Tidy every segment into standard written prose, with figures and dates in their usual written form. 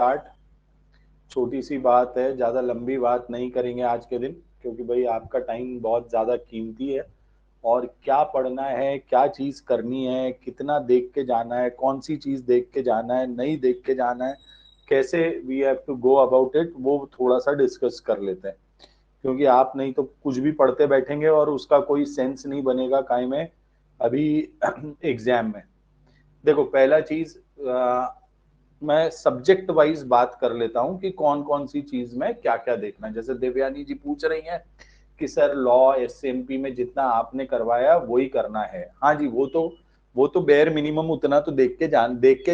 Start. छोटी सी बात है, ज्यादा लंबी बात नहीं करेंगे आज के दिन, क्योंकि भाई आपका टाइम बहुत ज्यादा कीमती है। और क्या पढ़ना है, क्या चीज करनी है, कितना देख के जाना है, कौन सी चीज देख के जाना है, नहीं देख के जाना है, कैसे we have to go about it, वो थोड़ा सा डिस्कस कर लेते हैं। क्योंकि आप नहीं तो कुछ भी पढ़ते बैठेंगे और उसका कोई सेंस नहीं बनेगा काय में अभी एग्जाम में। देखो, पहला चीज मैं सब्जेक्ट वाइज बात कर लेता हूँ कि कौन कौन सी चीज में क्या क्या देखना है। जैसे देवयानी जी पूछ रही हैं कि सर लॉ एसएमपी में जितना आपने करवाया वही करना है। हाँ जी, वो तो बेयर मिनिमम उतना तो देख के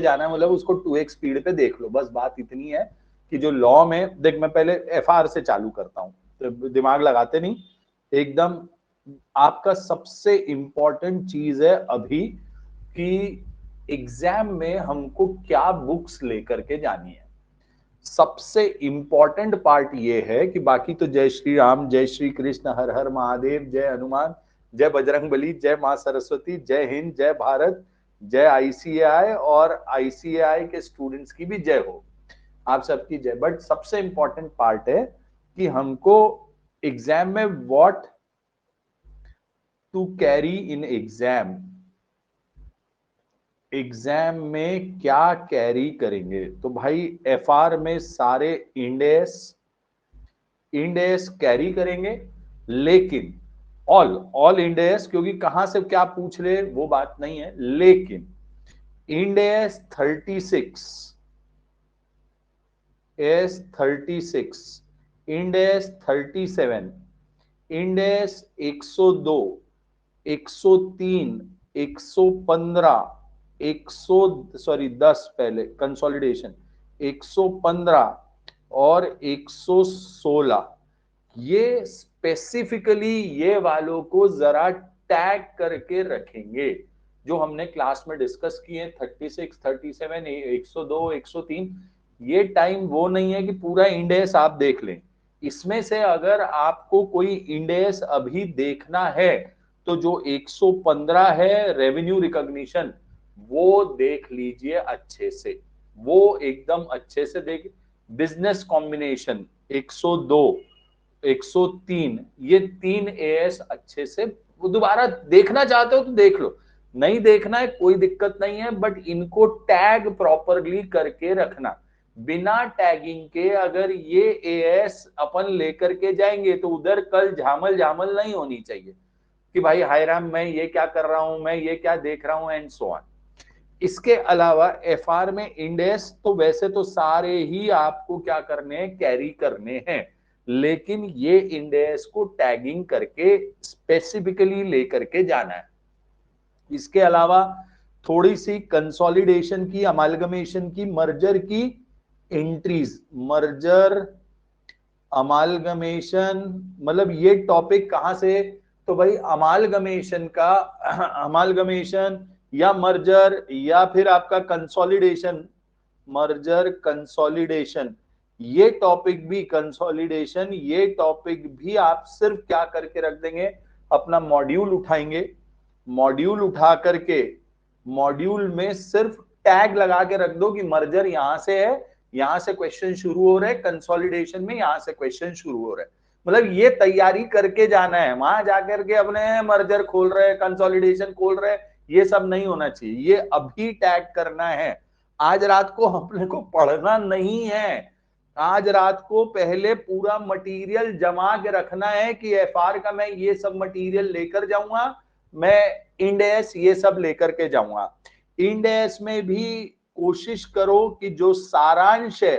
जाना है, मतलब उसको 2x स्पीड पे देख लो, बस बात इतनी है कि जो लॉ में देख, मैं पहले एफआर से चालू करता हूँ, तो दिमाग लगाते नहीं एकदम। आपका सबसे इंपॉर्टेंट चीज है अभी कि एग्जाम में हमको क्या बुक्स लेकर के जानी है। सबसे इंपॉर्टेंट पार्ट ये है कि बाकी तो जय श्री राम, जय श्री कृष्ण, हर हर महादेव, जय हनुमान, जय बजरंग बली, जय मां सरस्वती, जय हिंद, जय भारत, जय आईसीएआई, और आईसीएआई के स्टूडेंट्स की भी जय हो, आप सबकी जय। बट सबसे इंपॉर्टेंट पार्ट है कि हमको एग्जाम में what to carry in exam, exam में क्या कैरी करेंगे। तो भाई एफआर में सारे इंडेस इंडेस कैरी करेंगे, लेकिन ऑल ऑल इंडेस, क्योंकि कहां से क्या पूछ ले वो बात नहीं है, लेकिन इंडेस 36, S36, इंडेस 37, इंडेस 102, 103, 115, 100 सॉरी 10 पहले कंसोलिडेशन, 115 और 116, ये स्पेसिफिकली ये वालों को जरा टैग करके रखेंगे। जो हमने क्लास में डिस्कस किए 36, 37, 102, 103, ये टाइम वो नहीं है कि पूरा इंडेक्स आप देख लें। इसमें से अगर आपको कोई इंडेक्स अभी देखना है तो जो 115 है रेवेन्यू रिकॉग्निशन, वो देख लीजिए अच्छे से, वो एकदम अच्छे से देख। बिजनेस कॉम्बिनेशन 102, 103, ये 3 एएस अच्छे से दोबारा देखना चाहते हो तो देख लो, नहीं देखना है कोई दिक्कत नहीं है, बट इनको टैग प्रॉपरली करके रखना। बिना टैगिंग के अगर ये एएस अपन लेकर के जाएंगे तो उधर कल झामल झामल नहीं होनी चाहिए कि भाई हाय राम मैं ये क्या कर रहा हूं, मैं ये क्या देख रहा हूं, एंड सो ऑन। इसके अलावा एफआर में इंडेक्स तो वैसे तो सारे ही आपको क्या करने हैं, कैरी करने हैं, लेकिन ये इंडेक्स को टैगिंग करके स्पेसिफिकली लेकर के जाना है। इसके अलावा थोड़ी सी कंसोलिडेशन की, अमालगमेशन की, मर्जर की एंट्रीज, मर्जर अमालगमेशन, मतलब ये टॉपिक कहां से, तो भाई अमालगमेशन का अमालगमेशन या मर्जर या फिर आपका कंसोलिडेशन, मर्जर कंसोलिडेशन, ये टॉपिक भी, कंसोलिडेशन ये टॉपिक भी आप सिर्फ क्या करके रख देंगे, अपना मॉड्यूल उठाएंगे, मॉड्यूल उठा करके मॉड्यूल में सिर्फ टैग लगा के रख दो कि मर्जर यहां से है, यहां से क्वेश्चन शुरू हो रहे हैं, कंसोलिडेशन में यहां से क्वेश्चन शुरू हो रहे हैं। मतलब ये तैयारी करके जाना है, वहां जाकर के अपने मर्जर खोल रहे हैं, कंसोलिडेशन खोल रहे हैं, ये सब नहीं होना चाहिए, ये अभी टैग करना है। आज रात को अपने को पढ़ना नहीं है, आज रात को पहले पूरा मटेरियल जमा के रखना है कि एफआर का मैं ये सब मटेरियल लेकर जाऊंगा, मैं इंडेस ये सब लेकर के जाऊंगा। इंडेस में भी कोशिश करो कि जो सारांश है,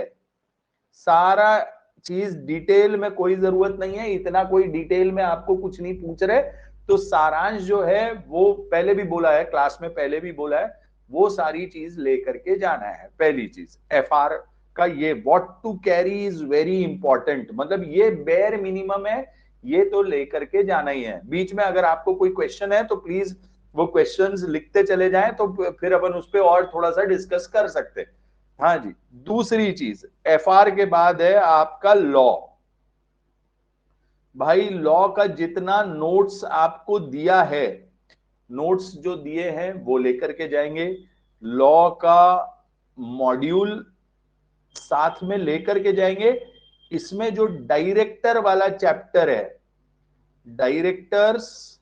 सारा चीज डिटेल में कोई जरूरत नहीं है, इतना कोई डिटेल में आपको कुछ नहीं पूछ रहे, तो सारांश जो है वो पहले भी बोला है क्लास में, पहले भी बोला है, वो सारी चीज लेकर के जाना है। पहली चीज एफआर का ये what to carry is very important, मतलब ये बेयर मिनिमम है, ये तो लेकर के जाना ही है। बीच में अगर आपको कोई क्वेश्चन है तो प्लीज वो क्वेश्चंस लिखते चले जाएं, तो फिर अपन उस पर और थोड़ा सा डिस्कस कर सकते हैं। हाँ जी, दूसरी चीज एफआर के बाद है आपका लॉ। भाई लॉ का जितना नोट्स आपको दिया है, नोट्स जो दिए हैं वो लेकर के जाएंगे। लॉ का मॉड्यूल साथ में लेकर के जाएंगे। इसमें जो डायरेक्टर वाला चैप्टर है, डायरेक्टर्स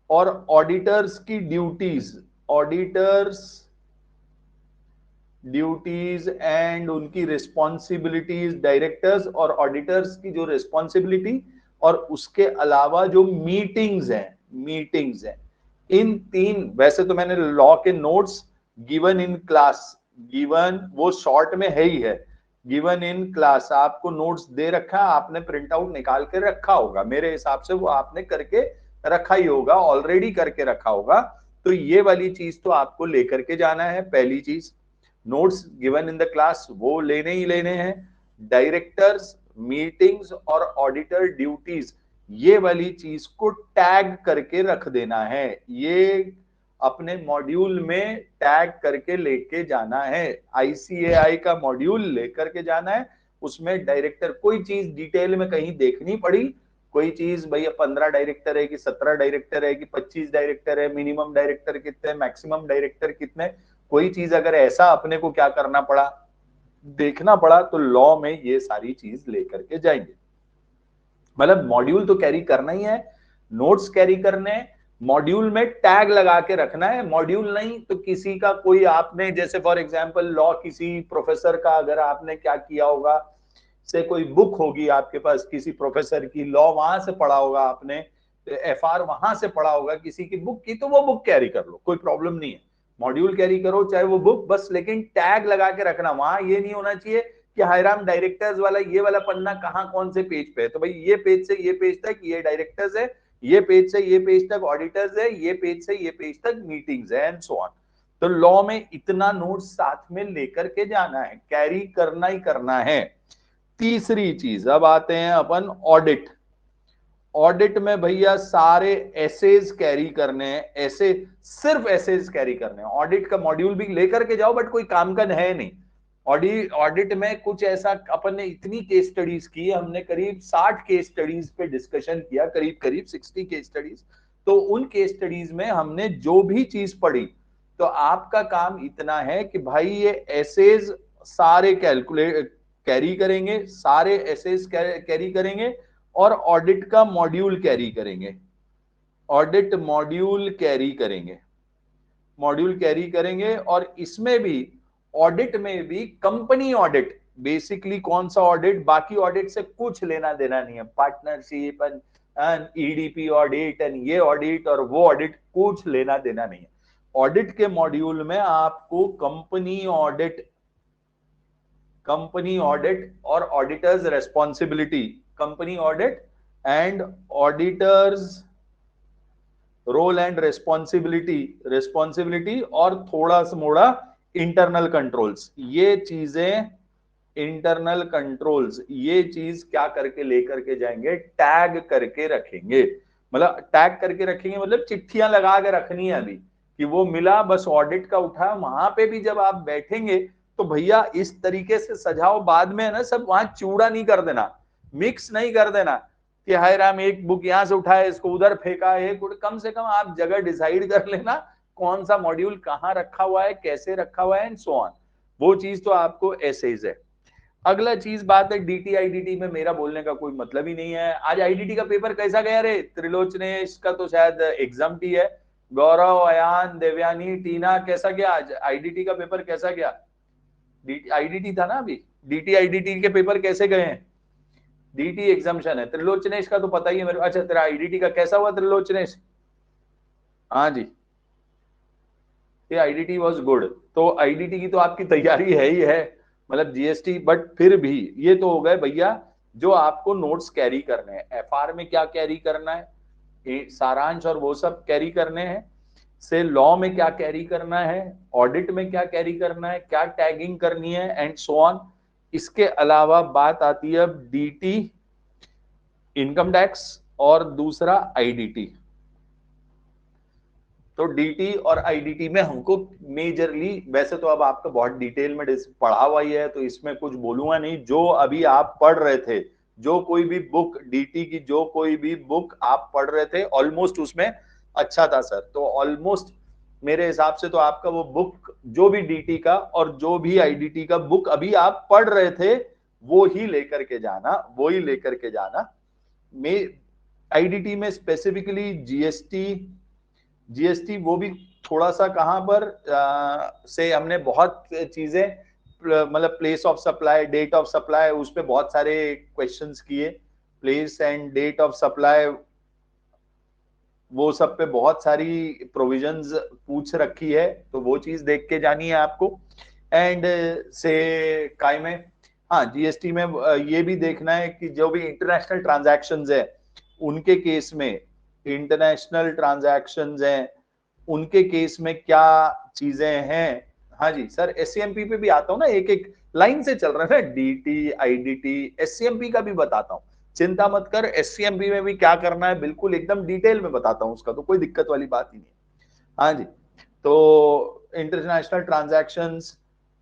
और ऑडिटर्स की ड्यूटीज, ऑडिटर्स ड्यूटीज एंड उनकी रिस्पॉन्सिबिलिटीज, डायरेक्टर्स और ऑडिटर्स की जो रिस्पॉन्सिबिलिटी, और उसके अलावा जो मीटिंग्स हैं, इन तीन, वैसे तो मैंने लॉ के notes given in class, given वो शॉर्ट में है ही है, गिवन इन क्लास आपको नोट्स दे रखा, आपने प्रिंट आउट निकाल के रखा होगा, मेरे हिसाब से वो आपने करके रखा ही होगा, ऑलरेडी करके रखा होगा। तो ये वाली चीज तो आपको लेकर के जाना है। पहली चीज, notes given in the class वो लेने ही लेने हैं। डायरेक्टर्स, मीटिंग्स और ऑडिटर ड्यूटीज, ये वाली चीज को टैग करके रख देना है, ये अपने मॉड्यूल में टैग करके लेके जाना है। आईसीएआई का मॉड्यूल लेकर के जाना है, उसमें डायरेक्टर, कोई चीज डिटेल में कहीं देखनी पड़ी, कोई चीज भैया 15 डायरेक्टर है कि 17 डायरेक्टर है कि 25 डायरेक्टर है, मिनिमम डायरेक्टर कितने, मैक्सिमम डायरेक्टर कितने, कोई चीज अगर ऐसा अपने को क्या करना पड़ा, देखना पड़ा, तो लॉ में ये सारी चीज लेकर के जाएंगे। मतलब मॉड्यूल तो कैरी करना ही है, नोट्स कैरी करने हैं, मॉड्यूल में टैग लगा के रखना है। मॉड्यूल नहीं तो किसी का कोई, आपने जैसे फॉर एग्जांपल लॉ किसी प्रोफेसर का अगर आपने क्या किया होगा, से कोई बुक होगी आपके पास किसी प्रोफेसर की, लॉ वहां से पढ़ा होगा आपने, एफआर वहां से पढ़ा होगा किसी की बुक की, तो वो बुक कैरी कर लो, कोई प्रॉब्लम नहीं है। मॉड्यूल कैरी करो चाहे वो बुक, बस लेकिन टैग लगा के रखना। वहां ये नहीं होना चाहिए कि हायराम डायरेक्टर्स वाला ये वाला पन्ना कहाँ कौन से पेज पे है, तो भाई ये पेज से ये पेज तक ये डायरेक्टर्स है, ये पेज से ये पेज तक ऑडिटर्स है, ये पेज से ये पेज तक मीटिंग्स है, एंड सो ऑन। तो लॉ में इतना नोट्स साथ में लेकर के जाना है, कैरी करना ही करना है। तीसरी चीज, अब आते हैं अपन ऑडिट। ऑडिट में भैया सारे एसेज कैरी करने हैं, ऐसे सिर्फ एसेज कैरी करने हैं। ऑडिट का मॉड्यूल भी लेकर के जाओ, बट कोई काम का है नहीं। ऑडिट में कुछ ऐसा, अपन ने इतनी केस स्टडीज की, हमने करीब 60 केस स्टडीज पे डिस्कशन किया, करीब करीब 60 केस स्टडीज। तो उन केस स्टडीज में हमने जो भी चीज पढ़ी, तो आपका काम इतना है कि भाई ये एसेज सारे कैरी करेंगे, सारे एसेज कैरी करेंगे, और ऑडिट का मॉड्यूल कैरी करेंगे, ऑडिट मॉड्यूल कैरी करेंगे, मॉड्यूल कैरी करेंगे। और इसमें भी, ऑडिट में भी कंपनी ऑडिट, बेसिकली कौन सा ऑडिट, बाकी ऑडिट से कुछ लेना देना नहीं है, partnership and EDP audit and ये ऑडिट और वो ऑडिट, कुछ लेना देना नहीं है। ऑडिट के मॉड्यूल में आपको कंपनी ऑडिट, कंपनी ऑडिट और auditors responsibility, company audit and auditors role and responsibility और थोड़ा सा मोड़ा इंटरनल कंट्रोल्स, ये चीजें, इंटरनल कंट्रोल्स, ये चीज क्या करके लेकर के जाएंगे, टैग करके रखेंगे। मतलब टैग करके रखेंगे मतलब चिट्ठियां लगा के रखनी है अभी, कि वो मिला बस ऑडिट का उठा। वहां पे भी जब आप बैठेंगे तो भैया इस तरीके से सजाओ, बाद में है ना सब, वहां चूड़ा नहीं कर देना, मिक्स नहीं कर देना कि हाय राम एक बुक यहां से उठाया इसको उधर फेंका है। कम से कम आप जगह डिसाइड कर लेना कौन सा मॉड्यूल कहाँ रखा हुआ है, कैसे रखा हुआ है, एंड सो ऑन। वो चीज तो आपको ऐसे ही है। अगला चीज बात है डीटी आईडीटी में मेरा बोलने का कोई मतलब ही नहीं है। आज आईडीटी का पेपर कैसा गया रे? त्रिलोचनेश का तो शायद एग्जाम ही है। गौरव, अयान, देवयानी, टीना, कैसा गया आज आईडीटी का पेपर? कैसा गया? आईडीटी था ना अभी, डीटी आईडीटी के पेपर कैसे गए हैं? डीटी एग्जामिशन है, त्रिलोचनेश का तो पता ही है मेरे। अच्छा तेरा आईडीटी का कैसा हुआ त्रिलोचनेश? हाँ जी, ये आईडीटी वाज गुड। तो आईडीटी की तो आपकी तैयारी है ही है, मतलब जीएसटी, बट फिर भी ये तो हो गए भैया जो आपको नोट्स कैरी करने हैं। एफआर में क्या कैरी करना है, सारांश और वो सब कैरी करने हैं, से लॉ में क्या कैरी करना है, ऑडिट में क्या कैरी करना है, क्या टैगिंग करनी है, एंड सो ऑन। इसके अलावा बात आती है अब डीटी इनकम टैक्स और दूसरा आईडीटी। तो डीटी और आईडीटी में हमको मेजरली, वैसे तो अब आपका बहुत डिटेल में पढ़ा हुआ ही है तो इसमें कुछ बोलूंगा नहीं। जो अभी आप पढ़ रहे थे, जो कोई भी बुक डीटी की, जो कोई भी बुक आप पढ़ रहे थे ऑलमोस्ट उसमें अच्छा था सर, तो ऑलमोस्ट मेरे हिसाब से तो आपका वो बुक जो भी डीटी का और जो भी आईडीटी का बुक अभी आप पढ़ रहे थे वो ही लेकर के जाना, वो ही लेकर के जाना। में आईडीटी में स्पेसिफिकली जीएसटी, जीएसटी वो भी थोड़ा सा कहां पर से हमने बहुत चीजें मतलब place of supply, date of supply, उस पर बहुत सारे क्वेश्चंस किए। Place and date of supply वो सब पे बहुत सारी प्रोविजंस पूछ रखी है, तो वो चीज देख के जानी है आपको। एंड से काय में हाँ जीएसटी में ये भी देखना है कि जो भी इंटरनेशनल ट्रांजैक्शंस है उनके केस में, इंटरनेशनल ट्रांजैक्शंस हैं उनके केस में क्या चीजें हैं। हाँ जी सर, एससीएमपी पे भी आता हूँ ना, एक एक लाइन से चल रहा है ना, डीटी आईडीटी एससीएमपी का भी बताता हूँ, चिंता मत कर। एससीएमपी में भी क्या करना है बिल्कुल एकदम डिटेल में बताता हूँ, उसका तो कोई दिक्कत वाली बात ही नहीं। हाँ जी, तो इंटरनेशनल ट्रांजैक्शंस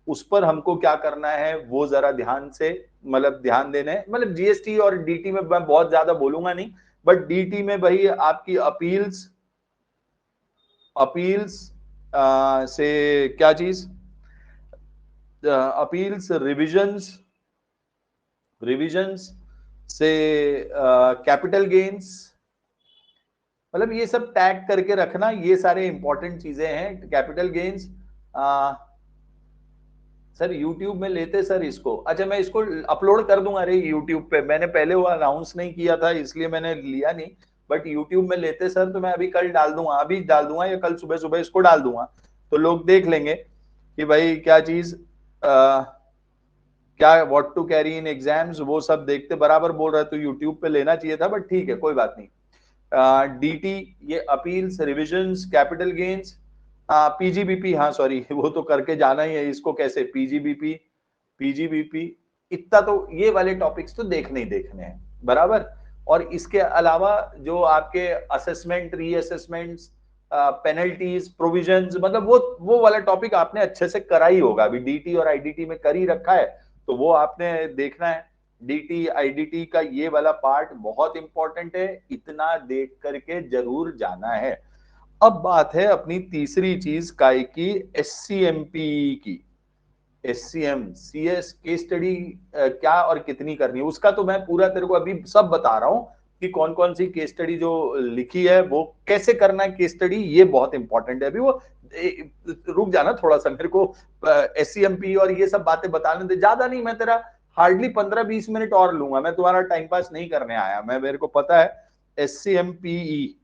उस पर हमको क्या करना है वो जरा ध्यान से मतलब ध्यान देना है। मतलब जीएसटी और डीटी में मैं बहुत ज्यादा बोलूंगा नहीं, बट डीटी में भाई आपकी अपील्स, अपील्स से क्या चीज, अपील्स, रिविजन्स, रिविजन्स से कैपिटल गेन्स, मतलब ये सब टैग करके रखना, ये सारे इंपॉर्टेंट चीजें हैं। कैपिटल गेन्स सर यूट्यूब में लेते सर इसको, अच्छा मैं इसको अपलोड कर दूंगा अरे यूट्यूब पे, मैंने पहले वो अनाउंस नहीं किया था इसलिए मैंने लिया नहीं, बट यूट्यूब में लेते सर तो मैं अभी कल डाल दूंगा, अभी डाल दूंगा या कल सुबह सुबह इसको डाल दूंगा, तो लोग देख लेंगे कि भाई क्या चीज क्या what to carry in exams, वो सब देखते बराबर बोल रहा है, तो यूट्यूब पे लेना चाहिए था, बट ठीक है कोई बात नहीं। डीटी ये appeals, revisions, capital gains, PGBP, हाँ सॉरी वो तो करके जाना ही है, इसको कैसे पीजीबीपी, पीजीबीपी इतना तो ये वाले टॉपिक्स तो देखने ही देखने हैं बराबर। और इसके अलावा जो आपके असेसमेंट, रीअसेसमेंट्स, पेनल्टीज, प्रोविजंस, मतलब वो वाला टॉपिक आपने अच्छे से करा ही होगा, अभी डीटी और आईडीटी में कर ही रखा है, तो वो आपने देखना है। डीटी आईडीटी का ये वाला पार्ट बहुत इंपॉर्टेंट है, इतना देख करके जरूर जाना है। अब बात है अपनी तीसरी चीज काय की, एससीएमपी की। एससीएम सीएस केस स्टडी क्या और कितनी करनी है उसका तो मैं पूरा तेरे को अभी सब बता रहा हूं कि कौन कौन सी केस स्टडी जो लिखी है वो कैसे करना है केस स्टडी, ये बहुत इंपॉर्टेंट है। अभी वो रुक जाना थोड़ा सा, मेरे को एससीएमपी और ये सब बातें बताने दे, ज्यादा नहीं, मैं तेरा हार्डली 15-20 मिनट और लूंगा, मैं तुम्हारा टाइम पास नहीं करने आया, मैं मेरे को पता है। एससीएमपीई,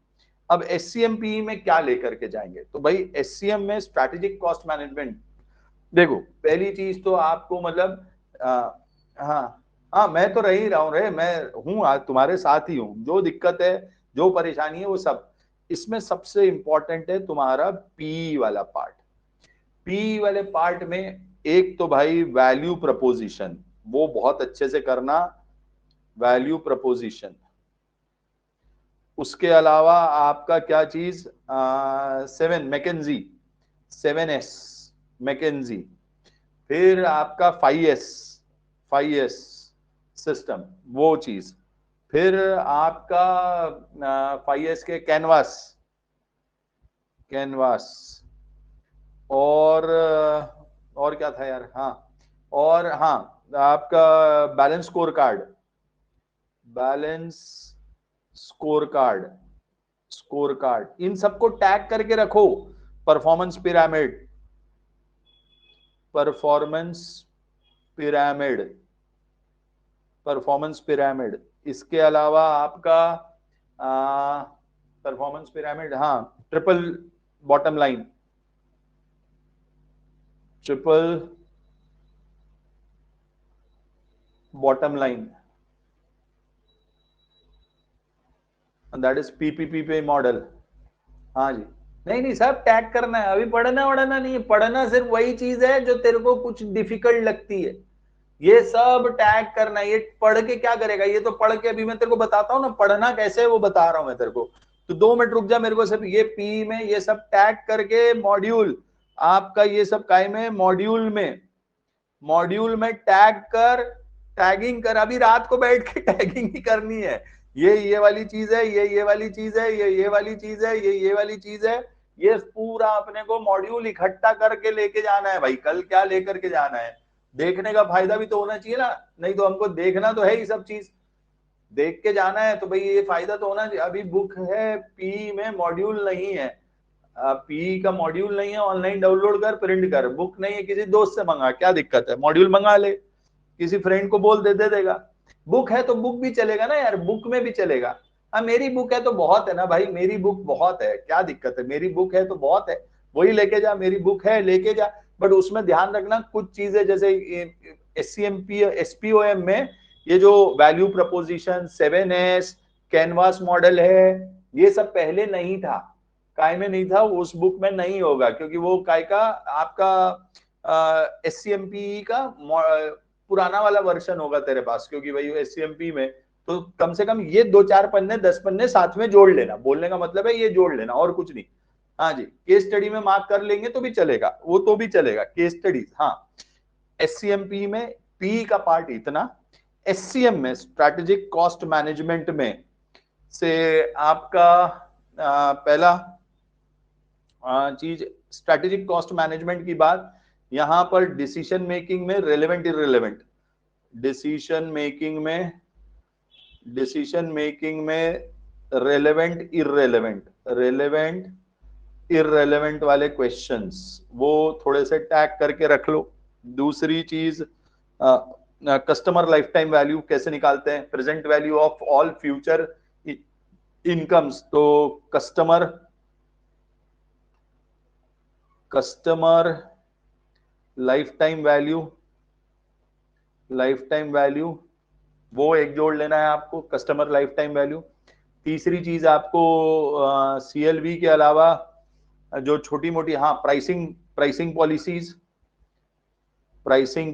अब एससीएमपी में क्या लेकर के जाएंगे, तो भाई एससीएम में स्ट्रैटेजिक कॉस्ट मैनेजमेंट, देखो पहली चीज तो आपको मतलब हाँ हाँ मैं तो रह ही रहा हूँ रे, मैं हूँ आज तुम्हारे साथ ही हूँ, जो दिक्कत है जो परेशानी है वो सब, इसमें सबसे इंपॉर्टेंट है तुम्हारा पी वाला पार्ट। पी वाले पार्ट में एक तो भाई वैल्यू प्रपोजिशन, वो बहुत अच्छे से करना, वैल्यू प्रपोजिशन। उसके अलावा आपका क्या चीज, 7 मैकेंजी, 7S मैकेंजी, फिर आपका 5S, 5S सिस्टम वो चीज, फिर आपका 5S के कैनवास, कैनवास, और क्या था यार, हाँ और हाँ आपका balance score card, balance score card, score card, इन सबको टैग करके रखो। Performance pyramid, performance pyramid, performance pyramid, इसके अलावा आपका परफॉर्मेंस पिरामिड, हाँ triple bottom line, triple bottom line, that is PPP पे मॉडल। हाँ जी, नहीं नहीं सब टैग करना है, अभी पढ़ना वढ़ना नहीं है, पढ़ना सिर्फ वही चीज है जो तेरे को कुछ डिफिकल्ट लगती है, ये सब टैग करना है। ये पढ़ के क्या करेगा, ये तो पढ़ के अभी मैं तेरे को बताता हूँ ना पढ़ना कैसे है वो बता रहा हूं मैं तेरे को, तो 2 मिनट रुक जा, मेरे को सिर्फ ये पी में ये सब टैग करके मॉड्यूल आपका ये सब काय में मॉड्यूल में, मॉड्यूल में टैग कर, टैगिंग कर, अभी रात को बैठ के टैगिंग ही करनी है। ये वाली चीज है, ये वाली चीज है, ये वाली चीज है, ये वाली चीज है, ये पूरा अपने को मॉड्यूल इकट्ठा करके लेके जाना है भाई, कल क्या लेकर के जाना है, देखने का फायदा भी तो होना चाहिए ना, नहीं तो हमको देखना तो है ही सब चीज, देख के जाना है तो भाई ये फायदा तो होना चाहिए। अभी बुक है, पी में मॉड्यूल नहीं है, पी का मॉड्यूल नहीं है, ऑनलाइन डाउनलोड कर प्रिंट कर, बुक नहीं है किसी दोस्त से मंगा, क्या दिक्कत है, मॉड्यूल मंगा ले, किसी फ्रेंड को बोल दे देगा। बुक है तो बुक भी चलेगा ना यार, बुक में भी चलेगा। हाँ मेरी बुक है तो बहुत है ना भाई, मेरी बुक बहुत है, क्या दिक्कत है, मेरी बुक है तो बहुत है, वही लेके जा, मेरी बुक है लेके जा। बट उसमें ध्यान रखना कुछ चीजें, जैसे एससीएमपी एसपीओएम में ये जो value preposition 7S canvas model है, ये सब पहले नहीं था, काय में नहीं था, उस बुक में नहीं होगा, क्योंकि वो काय का आपका एससीएमपी का पुराना वाला वर्जन होगा तेरे पास, क्योंकि भाई एससीएमपी में तो कम से कम ये 2-4 पन्ने 10 पन्ने साथ में जोड़ लेना, बोलने का मतलब है ये जोड़ लेना और कुछ नहीं। हाँ जी, केस स्टडी में मार्क कर लेंगे तो भी चलेगा, वो तो भी चलेगा केस स्टडीज। हाँ एससीएमपी में पी का पार्ट इतना, एससीएम में स्ट्रैटेजिक कॉस्ट मैनेजमेंट में से आपका पहला चीज स्ट्रैटेजिक कॉस्ट मैनेजमेंट की बात, यहां पर डिसीजन मेकिंग में रेलेवेंट इररेलेवेंट, डिसीजन मेकिंग में रेलेवेंट इररेलेवेंट वाले क्वेश्चंस वो थोड़े से टैग करके रख लो। दूसरी चीज कस्टमर लाइफ टाइम वैल्यू कैसे निकालते हैं, present value of all future incomes, तो कस्टमर लाइफ टाइम वैल्यू वो एक जोड़ लेना है आपको, कस्टमर लाइफ टाइम वैल्यू। तीसरी चीज आपको सीएलवी के अलावा जो छोटी मोटी, हाँ प्राइसिंग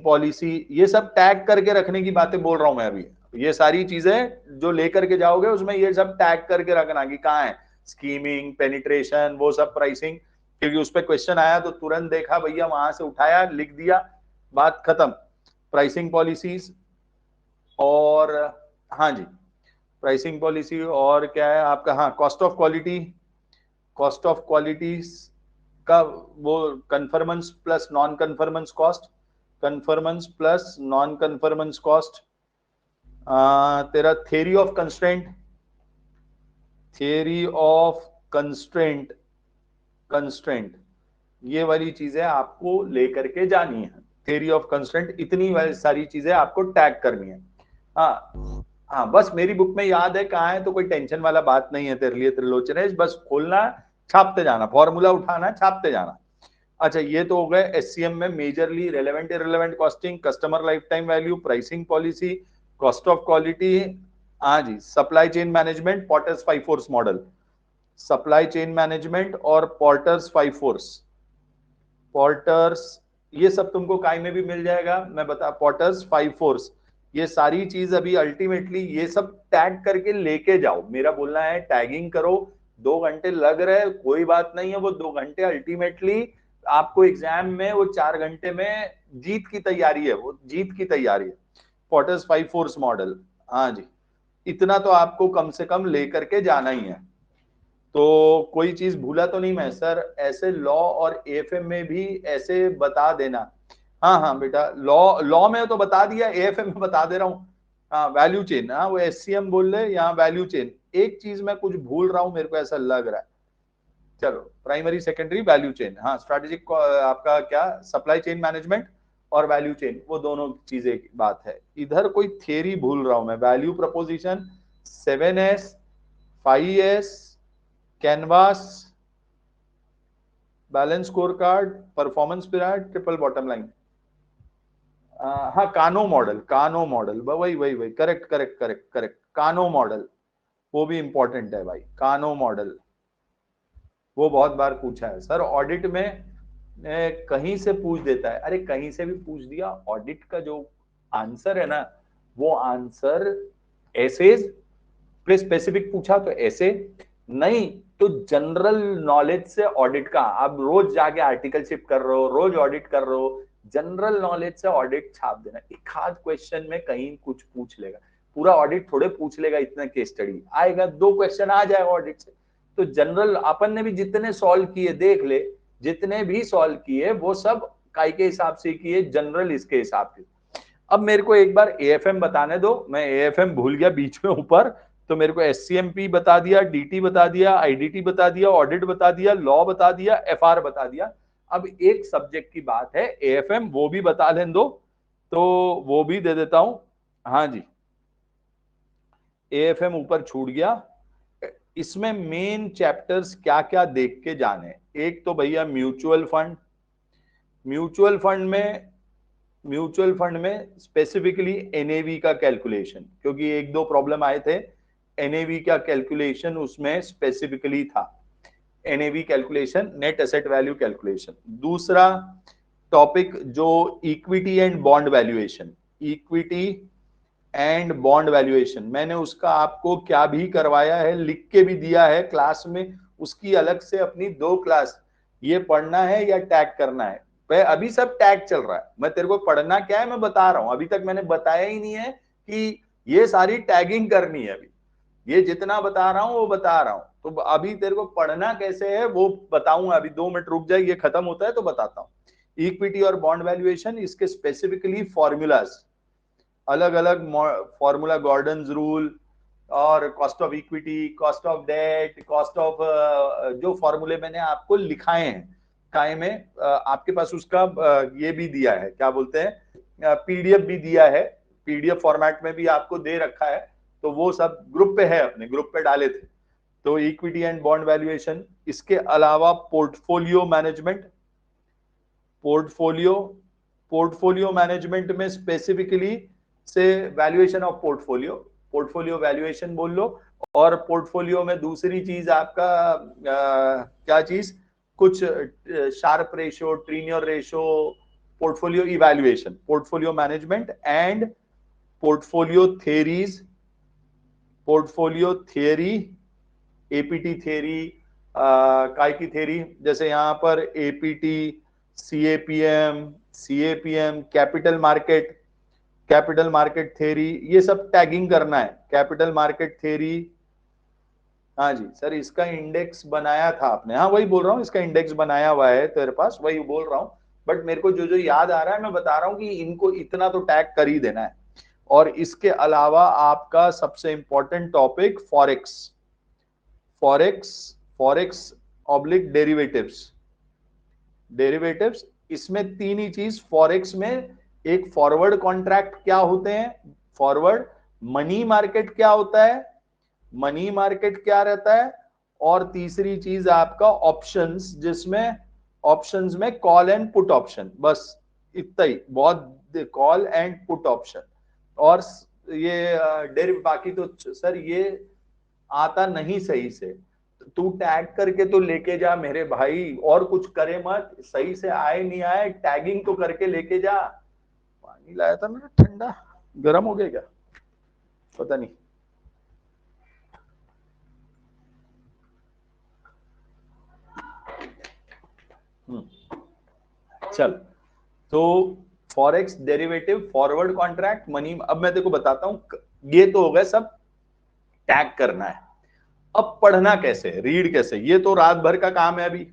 पॉलिसी, ये सब टैग करके रखने की बातें बोल रहा हूं मैं अभी, ये सारी चीजें जो लेकर के जाओगे उसमें ये सब टैग करके रखना कि कहाँ है, स्कीमिंग, पेनिट्रेशन, वो सब प्राइसिंग, क्योंकि उस पर क्वेश्चन आया तो तुरंत देखा भैया, वहां से उठाया लिख दिया, बात खत्म। प्राइसिंग पॉलिसीज और हाँ जी, प्राइसिंग पॉलिसी और क्या है आपका, हाँ कॉस्ट ऑफ क्वालिटी का वो conformance plus non conformance cost, तेरा थ्योरी ऑफ कंस्ट्रेंट, ये वाली चीजें आपको लेकर के जानी है, थ्योरी ऑफ कंस्ट्रेंट, इतनी वाली सारी चीजें आपको टैग करनी है। हाँ बस मेरी बुक में याद है कहाँ है, तो कोई टेंशन वाला बात नहीं है तेरे लिए त्रिलोचनेश, बस खोलना, छापते जाना, फॉर्मूला उठाना, छापते जाना। अच्छा ये तो हो गए एससीएम में majorly relevant irrelevant costing, customer life time value, pricing policy, cost of quality. हाँ जी, supply chain management, Porter's 5 force model, supply chain management और पॉटर्स 5 फोर्स, ये सब तुमको काय में भी मिल जाएगा, मैं बता, पॉटर्स 5 फोर्स, ये सारी चीज अभी अल्टीमेटली ये सब टैग करके लेके जाओ, मेरा बोलना है टैगिंग करो। 2 घंटे लग रहे कोई बात नहीं है, वो 2 घंटे अल्टीमेटली आपको एग्जाम में वो 4 घंटे में जीत की तैयारी है, वो जीत की तैयारी है। पॉटर्स 5 फोर्स मॉडल, हाँ जी, इतना तो आपको कम से कम लेकर के जाना ही है। तो कोई चीज भूला तो नहीं मैं सर, ऐसे लॉ और एएफएम में भी ऐसे बता देना। हाँ हाँ बेटा, लॉ में तो बता दिया, एएफएम में बता दे रहा हूँ। हाँ वैल्यू चेन, हाँ वो एससीएम बोल रहे, यहाँ वैल्यू चेन, एक चीज मैं कुछ भूल रहा हूँ, मेरे को ऐसा लग रहा है। चलो प्राइमरी सेकेंडरी वैल्यू चेन, हाँ स्ट्रैटेजिक आपका क्या, सप्लाई चेन मैनेजमेंट और वैल्यू चेन, वो दोनों चीजें की बात है। इधर कोई थियरी भूल रहा हूं मैं, value preposition 7S 5S canvas, balance score card, performance pyramid, triple bottom line, हाँ कानो मॉडल, वही करेक्ट, कानो मॉडल, वो भी इंपॉर्टेंट है भाई, कानो मॉडल, वो बहुत बार पूछा है सर ऑडिट में, कहीं से पूछ देता है, अरे कहीं से भी पूछ दिया, ऑडिट का जो आंसर है ना, वो आंसर ऐसे स्पेसिफिक पूछा तो ऐसे नहीं, तो जनरल नॉलेज से ऑडिट का, आप रोज जाके आर्टिकलशिप कर रहे हो, रोज ऑडिट कर रहे हो, जनरल नॉलेज से ऑडिट छाप देना, एक आध क्वेश्चन में कहीं कुछ पूछ लेगा, पूरा ऑडिट थोड़े पूछ लेगा, इतना केस स्टडी आएगा, 2 क्वेश्चन आ जाएगा ऑडिट से, तो जनरल अपन ने भी जितने सॉल्व किए देख ले, जितने भी सॉल्व किए वो सब काय के हिसाब से किए, जनरल इसके हिसाब से। अब मेरे को एक बार एएफएम बताने दो, मैं एएफएम भूल गया बीच में ऊपर, तो मेरे को एससीएमपी बता दिया, डीटी बता दिया, आईडीटी बता दिया, ऑडिट बता दिया, लॉ बता दिया, एफआर बता दिया। अब एक सब्जेक्ट की बात है एएफएम, वो भी बता लें दो, तो वो भी दे देता हूं। हाँ जी, एएफएम ऊपर छूट गया। इसमें मेन चैप्टर्स क्या क्या देख के जाने, एक तो भैया म्यूचुअल फंड, म्यूचुअल फंड में म्यूचुअल फंड में स्पेसिफिकली एनएवी का कैलकुलेशन, क्योंकि एक दो प्रॉब्लम आए थे, एनएवी का कैलकुलेशन उसमें स्पेसिफिकली था, NAV calculation, net asset value calculation. दूसरा टॉपिक जो equity and bond valuation, equity and bond valuation, मैंने उसका आपको क्या भी करवाया है, लिख के भी दिया है क्लास में, उसकी अलग से अपनी 2 क्लास, ये पढ़ना है या टैग करना है। अभी सब टैग चल रहा है, मैं तेरे को पढ़ना क्या है मैं बता रहा हूं, अभी तक मैंने बताया ही नहीं है कि ये सारी टैगिंग करनी है। अभी ये जितना बता रहा हूं वो बता रहा हूं, तो अभी तेरे को पढ़ना कैसे है वो बताऊंगा, अभी 2 मिनट रुक जाए, ये खत्म होता है तो बताता हूं। इक्विटी और बॉन्ड वैल्यूएशन, इसके स्पेसिफिकली फॉर्मूलाज, अलग अलग फॉर्मूला, गॉर्डन्स रूल और cost of equity, cost of debt, cost of, जो फॉर्मूले मैंने आपको लिखाए हैं काय में, आपके पास उसका ये भी दिया है, क्या बोलते हैं, पीडीएफ भी दिया है, पीडीएफ फॉर्मेट में भी आपको दे रखा है, तो वो सब ग्रुप पे है, अपने ग्रुप पे डाले थे। तो इक्विटी एंड बॉन्ड वैल्यूएशन, इसके अलावा portfolio management, portfolio portfolio management में स्पेसिफिकली से valuation of portfolio, portfolio valuation बोल लो। और पोर्टफोलियो में दूसरी चीज आपका क्या चीज, कुछ Sharpe ratio, Treynor ratio, portfolio evaluation, portfolio management and portfolio theories, portfolio theory, APT theory, काय की थ्योरी, जैसे यहां पर APT, CAPM, capital market, capital market theory, ये सब टैगिंग करना है, कैपिटल मार्केट थ्योरी। हाँ जी सर, इसका इंडेक्स बनाया था आपने, हाँ वही बोल रहा हूँ, इसका इंडेक्स बनाया हुआ है तेरे पास, वही बोल रहा हूँ, बट मेरे को जो जो याद आ रहा है मैं बता रहा हूँ कि इनको इतना तो टैग कर ही देना है। और इसके अलावा आपका सबसे important topic forex, forex oblique derivatives, derivatives, इसमें 3 ही चीज फॉरेक्स में, एक फॉरवर्ड कॉन्ट्रैक्ट क्या होते हैं, फॉरवर्ड, मनी मार्केट क्या होता है, मनी मार्केट क्या रहता है, और तीसरी चीज आपका ऑप्शंस, जिसमें ऑप्शंस में कॉल एंड पुट ऑप्शन, बस इतना ही, बहुत, कॉल एंड पुट ऑप्शन। और ये डेरिव, बाकी तो सर ये आता नहीं सही से, तू टैग करके तो लेके जा मेरे भाई, और कुछ करे मत, सही से आए नहीं आए टैगिंग तो करके लेके जा। पानी लाया था मेरा ठंडा, गर्म हो गया क्या पता नहीं। चल, तो forex derivative, forward contract, money, अब मैं तेको बताता हूं, ये तो हो गए सब टैग करना है। अब पढ़ना कैसे, रीड कैसे, ये तो रात भर का काम है, अभी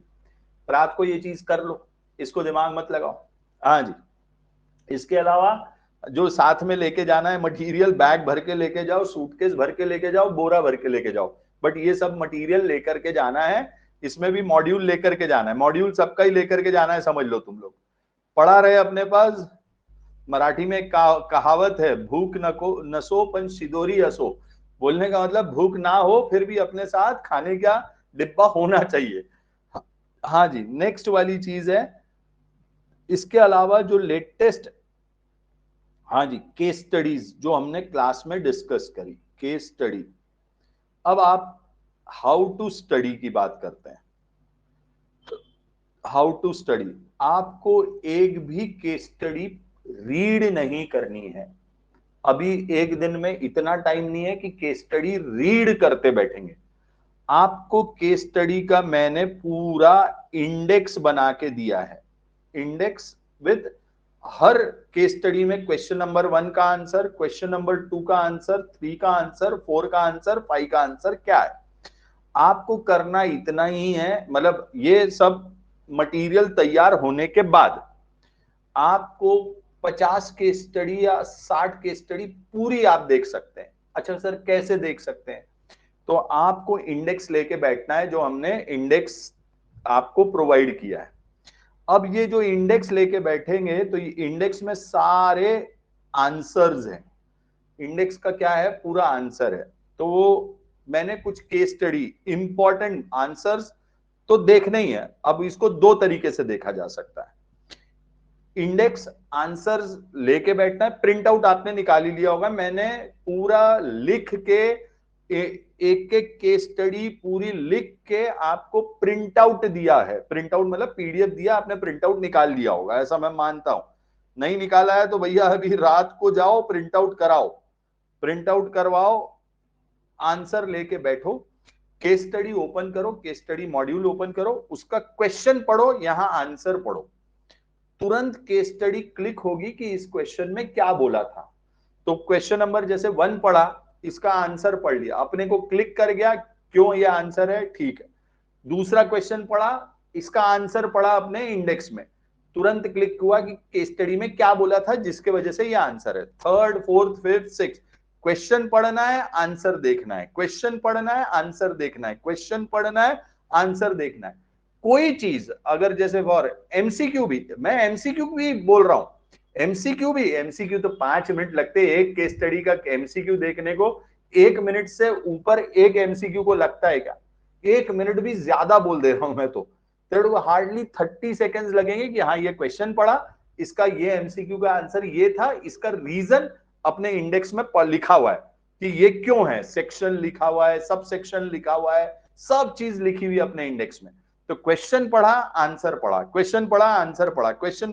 रात को ये चीज कर लो, इसको दिमाग मत लगाओ। हाँ जी, इसके अलावा जो साथ में लेके जाना है मटेरियल, बैग भर के लेके जाओ, सूटकेस भर के लेके जाओ, बोरा भर के लेके जाओ, बट ये सब मटेरियल लेकर के जाना है। इसमें भी मॉड्यूल लेकर के जाना है, मॉड्यूल सबका ही लेकर के जाना है, समझ लो तुम लोग। पढ़ा रहे अपने पास, मराठी में कहावत है, भूख नसो पण शिदोरी असो, बोलने का मतलब भूख ना हो फिर भी अपने साथ खाने का डिब्बा होना चाहिए। हाँ जी, नेक्स्ट वाली चीज है, इसके अलावा जो लेटेस्ट, हाँ जी, केस स्टडीज जो हमने क्लास में डिस्कस करी, केस स्टडी। अब आप हाउ टू स्टडी की बात करते हैं, हाउ टू स्टडी, आपको एक भी केस स्टडी रीड नहीं करनी है। अभी एक दिन में इतना टाइम नहीं है कि केस स्टडी रीड करते बैठेंगे। आपको केस स्टडी का मैंने पूरा इंडेक्स बना के दिया है, index with her case study में क्वेश्चन नंबर 1 का आंसर, क्वेश्चन नंबर 2 का आंसर, 3 का आंसर, 4 का आंसर, 5 का आंसर क्या है। आपको करना इतना ही है, मतलब ये सब मटेरियल तैयार होने के बाद आपको 50 केस स्टडी या 60 केस स्टडी पूरी आप देख सकते हैं। अच्छा सर कैसे देख सकते हैं? तो आपको इंडेक्स लेके बैठना है, जो हमने इंडेक्स आपको प्रोवाइड किया है। अब ये जो इंडेक्स लेके बैठेंगे तो ये इंडेक्स में सारे आंसर्स हैं। इंडेक्स का क्या है? पूरा आंसर है। तो वो मैंने कुछ केस स्टडी इंपॉर्टेंट आंसर्स तो देखना ही है। अब इसको दो तरीके से देखा जा सकता है। इंडेक्स आंसर्स लेके बैठना है, प्रिंट आउट आपने निकाल ही लिया होगा। मैंने पूरा लिख के एक एक केस स्टडी पूरी लिख के आपको प्रिंट आउट दिया है। प्रिंट आउट मतलब पीडीएफ दिया, आपने प्रिंट आउट निकाल लिया होगा, ऐसा मैं मानता हूं। नहीं निकाला है तो भैया अभी रात को जाओ प्रिंट आउट कराओ, प्रिंट आउट करवाओ, आंसर लेके बैठो, केस स्टडी ओपन करो, केस स्टडी मॉड्यूल ओपन करो, उसका क्वेश्चन पढ़ो, यहां आंसर पढ़ो। तुरंत केस स्टडी क्लिक होगी कि इस क्वेश्चन में क्या बोला था। तो क्वेश्चन नंबर जैसे 1 पढ़ा, इसका आंसर पढ़ लिया, अपने को क्लिक कर गया क्यों ये आंसर है, ठीक है। दूसरा क्वेश्चन पढ़ा, इसका आंसर पढ़ा अपने इंडेक्स में, तुरंत क्लिक हुआ कि केस स्टडी में क्या बोला था जिसके वजह से ये आंसर है। Third, fourth, fifth, six, question पढ़ना है, आंसर देखना है, क्वेश्चन पढ़ना है, आंसर देखना है, क्वेश्चन पढ़ना है, आंसर देखना है। कोई चीज अगर जैसे फॉर एमसीक्यू भी, मैं एमसीक्यू भी बोल रहा हूं, एमसीक्यू भी, एमसीक्यू तो 5 मिनट लगते हैं एक केस स्टडी का एमसीक्यू देखने को। 1 मिनट से ऊपर एक एमसीक्यू को लगता है क्या? 1 मिनट भी ज्यादा बोल दे रहा हूं मैं तो। तेरे को हार्डली 30 सेकेंड्स लगेंगे कि हाँ ये क्वेश्चन पढ़ा, इसका ये एमसीक्यू का आंसर ये था, इसका रीजन अपने इंडेक्स में लिखा हुआ है कि ये क्यों है, सेक्शन लिखा हुआ है, सब सेक्शन लिखा हुआ है, सब चीज लिखी हुई अपने इंडेक्स में। तो क्वेश्चन पढ़ा, आंसर पढ़ा, क्वेश्चन पढ़ा, आंसर पढ़ा, क्वेश्चन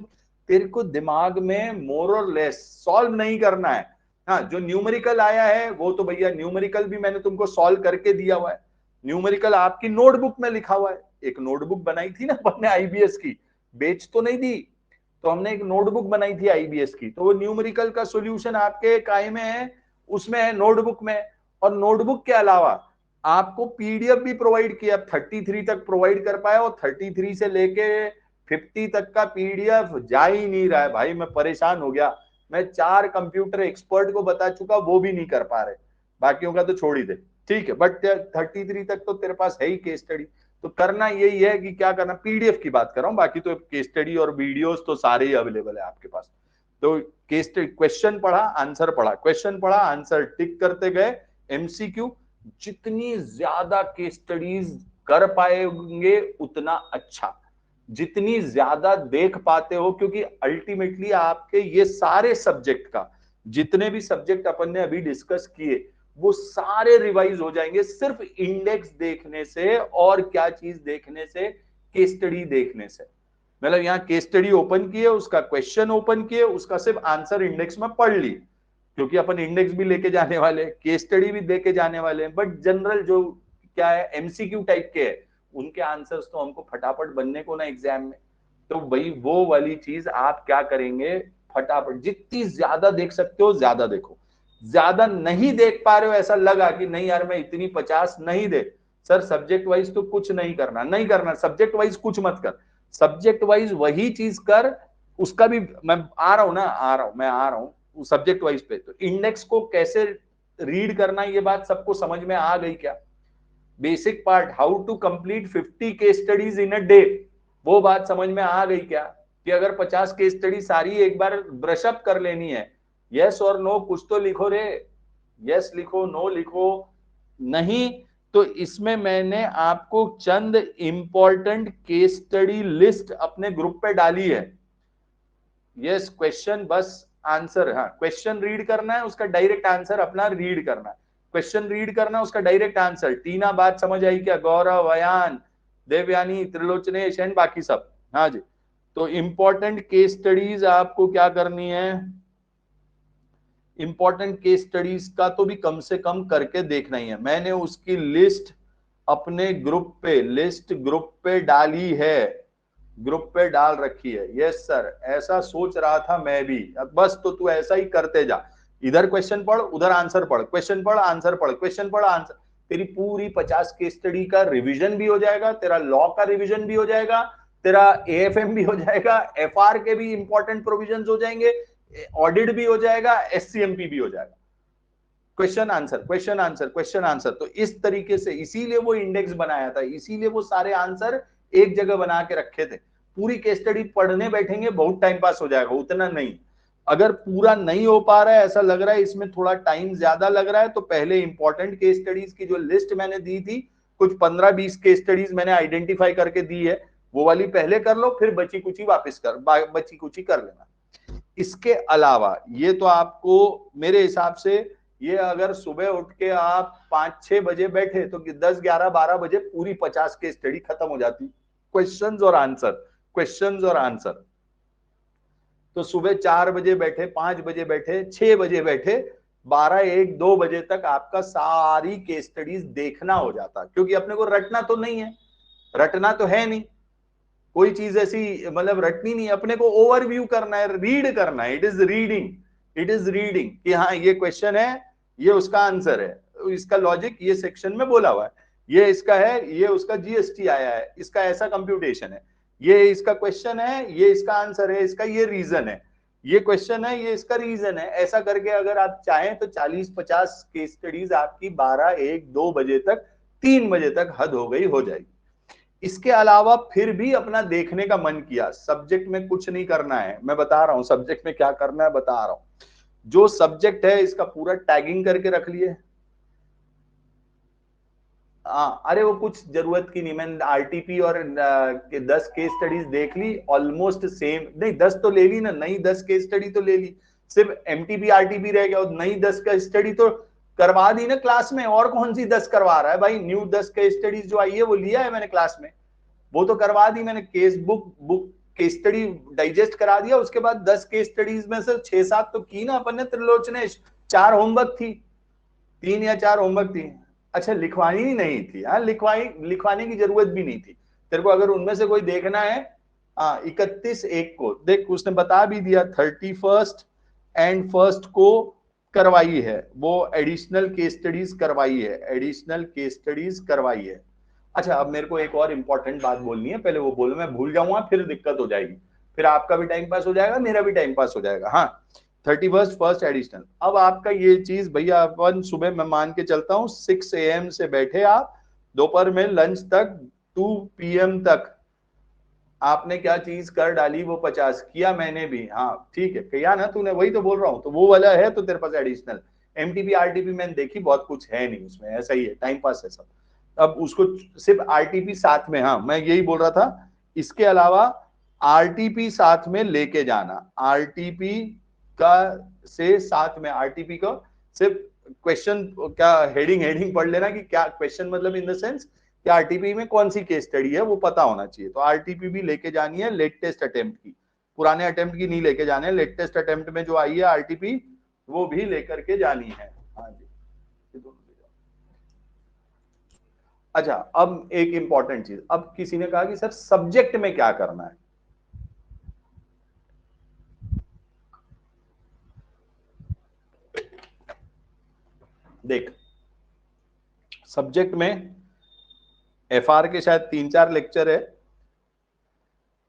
तेरे को दिमाग में मोर और लेस सॉल्व नहीं करना है। हाँ, जो न्यूमेरिकल आया है वो तो भैया न्यूमेरिकल भी मैंने तुमको सॉल्व करके दिया हुआ है, न्यूमेरिकल आपकी नोटबुक में लिखा हुआ है। एक नोटबुक बनाई थी ना अपने आईबीएस की, बेच तो नहीं दी, तो हमने एक नोटबुक बनाई थी आईबीएस की, तो वो न्यूमेरिकल का सॉल्यूशन आपके काय में है, उसमें है नोटबुक में। और नोटबुक के अलावा आपको पीडीएफ भी प्रोवाइड किया, 33 तक प्रोवाइड कर पाया, और 33 से लेके 50 तक का पीडीएफ जा ही नहीं रहा है भाई। मैं परेशान हो गया, मैं 4 कंप्यूटर एक्सपर्ट को बता चुका, वो भी नहीं कर पा रहे, बाकियों का तो छोड़ ही दे, ठीक है। बट 33 तक तो तेरे पास है ही केस स्टडी। तो करना यही है कि क्या करना, पीडीएफ की बात कर रहा हूं, बाकी तो केस स्टडी और वीडियोस तो सारे ही अवेलेबल है आपके पास। तो केस स्टडी, क्वेश्चन पढ़ा, आंसर पढ़ा, क्वेश्चन पढ़ा, आंसर टिक करते गए, एमसीक्यू। जितनी ज्यादा केस स्टडीज कर पाएंगे उतना अच्छा, जितनी ज्यादा देख पाते हो, क्योंकि अल्टीमेटली आपके ये सारे सब्जेक्ट का, जितने भी सब्जेक्ट अपन ने अभी डिस्कस किए, वो सारे रिवाइज हो जाएंगे सिर्फ इंडेक्स देखने से, और क्या चीज देखने से, केस स्टडी देखने से। मतलब यहाँ केस स्टडी ओपन किए, उसका क्वेश्चन ओपन किए, उसका सिर्फ आंसर इंडेक्स में पढ़ ली, क्योंकि अपन इंडेक्स भी लेके जाने वाले, केस स्टडी भी लेके जाने वाले हैं, बट जनरल जो क्या है एमसीक्यू टाइप के है, उनके आंसर्स तो हमको फटाफट बनने को ना एग्जाम में। तो भाई वो वाली चीज आप क्या करेंगे, फटाफट जितनी ज्यादा देख सकते हो ज्यादा देखो। ज्यादा नहीं देख पा रहे हो, ऐसा लगा कि नहीं यार मैं इतनी 50 नहीं दे, सर सब्जेक्ट वाइज तो कुछ नहीं करना, नहीं करना, सब्जेक्ट वाइज कुछ मत कर, सब्जेक्ट वाइज वही चीज कर। उसका भी मैं आ रहा हूं ना, आ रहा हूं, मैं आ रहा हूं सब्जेक्ट वाइज पे। तो इंडेक्स को कैसे रीड करना, ये बात सबको समझ में आ गई क्या? Basic part, how to complete 50 case studies in a day, वो बात समझ में आ गई क्या? कि अगर 50 केस स्टडी सारी एक बार ब्रश अप कर लेनी है, यस और नो कुछ तो लिखो रे, यस लिखो, नो लिखो। नहीं तो इसमें मैंने आपको चंद इंपॉर्टेंट केस स्टडी लिस्ट अपने ग्रुप पे डाली है। यस क्वेश्चन बस आंसर, हाँ क्वेश्चन रीड करना है, उसका डायरेक्ट आंसर अपना रीड करना है, क्वेश्चन रीड करना है, उसका डायरेक्ट आंसर। टीना बात समझ आई क्या? गौरव, अयान, देवयानी, त्रिलोचनेश एंड बाकी सब, हाँ जी। तो इंपॉर्टेंट केस स्टडीज आपको क्या करनी है, इंपॉर्टेंट केस स्टडीज का तो भी कम से कम करके देखना ही है। मैंने उसकी लिस्ट अपने ग्रुप पे, लिस्ट ग्रुप पे डाली है, ग्रुप पे डाल रखी है। यस सर, ऐसा सोच रहा था मैं भी। अब बस तो तू ऐसा ही करते जा, इधर क्वेश्चन पढ़, उधर आंसर पढ़, क्वेश्चन पढ़, आंसर पढ़, क्वेश्चन पढ़, आंसर। तेरी पूरी 50 केस स्टडी का रिवीजन भी हो जाएगा, तेरा लॉ का रिवीजन भी हो जाएगा, तेरा एएफएम भी हो जाएगा, एफआर के भी इंपॉर्टेंट प्रोविजंस हो जाएंगे, ऑडिट भी हो जाएगा, एससीएमपी भी हो जाएगा। Question answer question answer question answer. तो इस तरीके से इसीलिए वो इंडेक्स बनाया था, इसीलिए वो सारे आंसर एक जगह बना के रखे थे। पूरी केस स्टडी पढ़ने बैठेंगे बहुत टाइम पास हो जाएगा, उतना नहीं। अगर पूरा नहीं हो पा रहा है, ऐसा लग रहा है इसमें थोड़ा टाइम ज्यादा लग रहा है, तो पहले इंपॉर्टेंट केस स्टडीज की जो लिस्ट मैंने दी थी, कुछ 15-20 केस स्टडीज मैंने आइडेंटिफाई करके दी है, वो वाली पहले कर लो, फिर बची कुची वापस बची कुची कर लेना। इसके अलावा ये तो आपको मेरे हिसाब से, ये अगर सुबह उठ के आप 5-6 बजे बैठे तो 10-11-12 बजे पूरी 50 की स्टडी खत्म हो जाती, क्वेश्चंस और आंसर, क्वेश्चंस और आंसर। तो सुबह 4 बजे बैठे, 5 बजे बैठे, 6 बजे बैठे, 12-1-2 बजे तक आपका सारी केस स्टडीज देखना हो जाता, क्योंकि अपने को रटना तो नहीं है, रटना तो है नहीं, कोई चीज ऐसी मतलब रटनी नहीं, अपने को ओवरव्यू करना है, रीड करना है। It is reading, it is reading कि हाँ ये क्वेश्चन है, ये उसका आंसर है, इसका लॉजिक ये सेक्शन में बोला हुआ है, ये इसका है, ये उसका जीएसटी आया है, इसका ऐसा कंप्यूटेशन है, ये इसका क्वेश्चन है, ये इसका आंसर है, इसका ये रीजन है, ये क्वेश्चन है, ये इसका रीजन है। ऐसा करके अगर आप चाहें तो 40-50 केस स्टडीज आपकी 12-1-2 बजे तक, 3 बजे तक हद हो गई हो जाएगी। इसके अलावा फिर भी अपना देखने का मन किया, सब्जेक्ट में कुछ नहीं करना है, मैं बता रहा हूं सब्जेक्ट में क्या करना है, बता रहा हूं। जो सब्जेक्ट है इसका पूरा टैगिंग करके रख लिए। हाँ, अरे वो कुछ जरूरत की नहीं, मैंने आरटीपी और 10 केस स्टडीज देख ली, ऑलमोस्ट सेम, नहीं 10 तो ले ली ना, नई 10 केस स्टडी तो ले ली, सिर्फ एमटीपी आरटीपी रह गया, और नई 10 का स्टडी तो करवा दी ना क्लास में, और कौन सी 10 करवा रहा है भाई, न्यू 10 केस स्टडीज जो आई है वो लिया है मैंने क्लास में, वो तो करवा दी मैंने, case book case study digest करा दिया, उसके बाद 10 केस स्टडीज में से 6-7 तो की ना अपन ने त्रिलोचनेश, 4 होमवर्क थी, 3 या 4 होमवर्क थी। अच्छा लिखवानी ही नहीं थी, हाँ लिखवाने की जरूरत भी नहीं थी तेरे को, अगर उनमें से कोई देखना है। हाँ 31/1 को देख, उसने बता भी दिया 31st एंड 1st को करवाई है, वो एडिशनल केस स्टडीज करवाई है, एडिशनल केस स्टडीज करवाई है। अच्छा अब मेरे को एक और इंपॉर्टेंट बात बोलनी है, पहले वो बोलो, मैं भूल जाऊंगा फिर दिक्कत हो जाएगी, फिर आपका भी टाइम पास हो जाएगा, मेरा भी टाइम पास हो जाएगा। हाँ 31st फर्स्ट एडिशनल, अब आपका ये चीज भैया अपन सुबह मैं मान के चलता हूँ 6 AM से बैठे आप, दोपहर में लंच तक 2 PM तक आपने क्या चीज कर डाली, वो 50 किया मैंने भी, हाँ ठीक है किया ना तूने, वही तो बोल रहा हूँ, तो वो वाला है तो तेरे पास एडिशनल। एमटीपी आरटीपी मैंने देखी, बहुत कुछ है नहीं उसमें, ऐसा ही है, टाइम पास है सब। अब उसको सिर्फ आरटीपी साथ में, हाँ मैं यही बोल रहा था, इसके अलावा आरटीपी साथ में लेके जाना, आरटीपी का से साथ में, आरटीपी को सिर्फ क्वेश्चन क्या हेडिंग हेडिंग पढ़ लेना कि क्या क्वेश्चन, मतलब इन द सेंस कि आरटीपी में कौन सी केस स्टडी है वो पता होना चाहिए, तो आरटीपी भी लेके जानी है, लेटेस्ट अटेम्प्ट की, पुराने अटेम्प्ट की नहीं लेके जाने, लेटेस्ट अटेम्प्ट में जो आई है आरटीपी वो भी लेकर के जानी है। हाँ जी, अच्छा अब एक इंपॉर्टेंट चीज, अब किसी ने कहा कि सर सब्जेक्ट में क्या करना है, देख सब्जेक्ट में एफआर के शायद 3-4 लेक्चर है,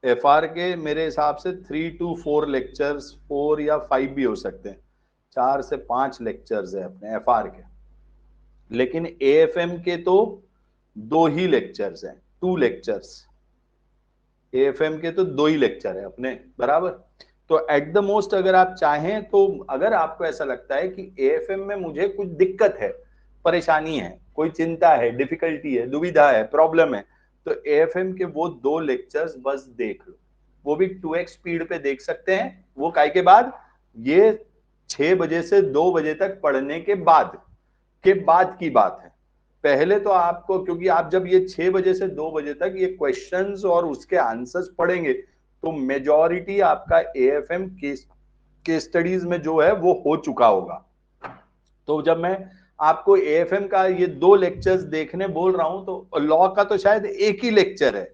एफआर के मेरे हिसाब से 3 to 4 लेक्चर्स, 4 या 5 भी हो सकते हैं, 4 से 5 लेक्चर्स है अपने एफआर के, लेकिन एएफएम के तो 2 ही लेक्चर्स हैं, 2 लेक्चर्स, एएफएम के तो 2 ही लेक्चर है अपने, बराबर। तो एट द मोस्ट अगर आप चाहें तो, अगर आपको ऐसा लगता है कि एएफएम में मुझे कुछ दिक्कत है, परेशानी है, कोई चिंता है, डिफिकल्टी है, दुविधा है, प्रॉब्लम है, तो एएफएम के वो 2 लेक्चर्स बस देख लो, वो भी 2x स्पीड पे देख सकते हैं। वो काय के बाद, ये 6 बजे से 2 बजे तक पढ़ने के बाद की बात है। पहले तो आपको, क्योंकि आप जब ये 6 बजे से 2 बजे तक ये क्वेश्चंस और उसके आंसर्स पढ़ेंगे, तो मेजॉरिटी आपका एएफएम के स्टडीज में जो है वो हो चुका होगा। तो जब मैं आपको एएफएम का ये 2 लेक्चर्स देखने बोल रहा हूं, तो लॉ का तो शायद एक ही लेक्चर है,